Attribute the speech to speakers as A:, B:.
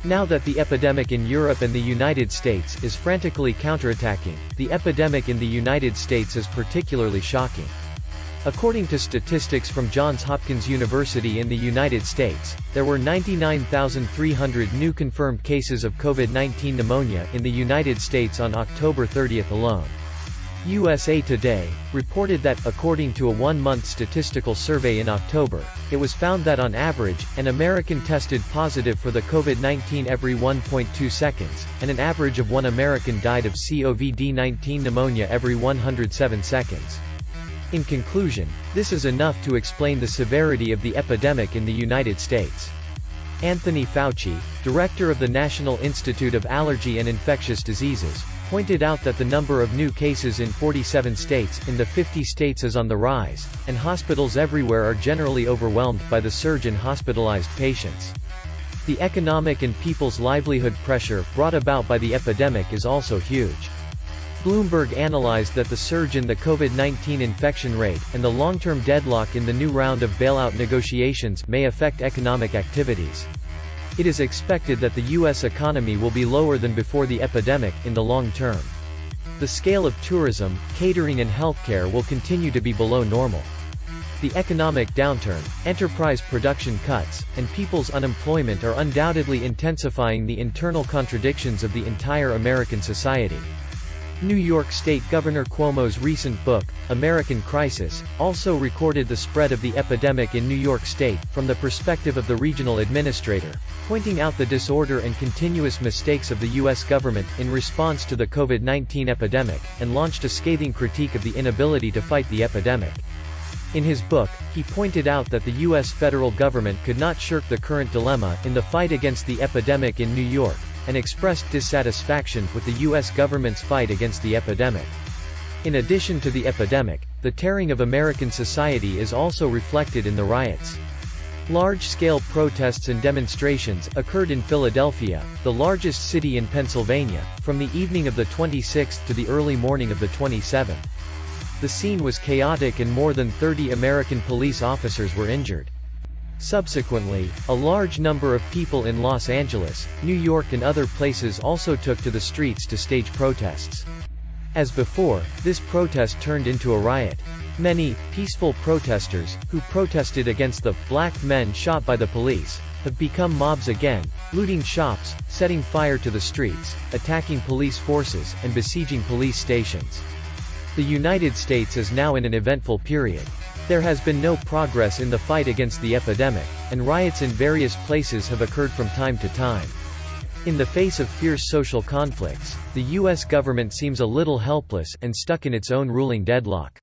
A: Now that the epidemic in Europe and the United States is frantically counterattacking, the epidemic in the United States is particularly shocking. According to statistics from Johns Hopkins University in the United States, there were 99,300 new confirmed cases of COVID-19 pneumonia in the United States on October 30 alone. USA Today reported that, according to a one-month statistical survey in October, it was found that on average, an American tested positive for the COVID-19 every 1.2 seconds, and an average of 1 American died of COVID-19 pneumonia every 107 seconds. In conclusion, this is enough to explain the severity of the epidemic in the United States. Anthony Fauci, director of the National Institute of Allergy and Infectious Diseases, pointed out that the number of new cases in 47 states in the 50 states is on the rise, and hospitals everywhere are generally overwhelmed by the surge in hospitalized patients. The economic and people's livelihood pressure brought about by the epidemic is also huge. Bloomberg analyzed that the surge in the COVID-19 infection rate, and the long-term deadlock in the new round of bailout negotiations may affect economic activities. It is expected that the U.S. economy will be lower than before the epidemic in the long term. The scale of tourism, catering and healthcare will continue to be below normal. The economic downturn, enterprise production cuts, and people's unemployment are undoubtedly intensifying the internal contradictions of the entire American society. New York State Governor Cuomo's recent book, American Crisis, also recorded the spread of the epidemic in New York State, from the perspective of the regional administrator, pointing out the disorder and continuous mistakes of the U.S. government in response to the COVID-19 epidemic, and launched a scathing critique of the inability to fight the epidemic. In his book, he pointed out that the U.S. federal government could not shirk the current dilemma in the fight against the epidemic in New York, and expressed dissatisfaction with the U.S. government's fight against the epidemic. In addition to the epidemic, the tearing of American society is also reflected in the riots. Large-scale protests and demonstrations occurred in Philadelphia, the largest city in Pennsylvania, from the evening of the 26th to the early morning of the 27th. The scene was chaotic and more than 30 American police officers were injured. Subsequently, a large number of people in Los Angeles, New York and other places also took to the streets to stage protests. As before, this protest turned into a riot. Many peaceful protesters, who protested against the black men shot by the police, have become mobs again, looting shops, setting fire to the streets, attacking police forces, and besieging police stations. The United States is now in an eventful period. There has been no progress in the fight against the epidemic, and riots in various places have occurred from time to time. In the face of fierce social conflicts, the U.S. government seems a little helpless and stuck in its own ruling deadlock.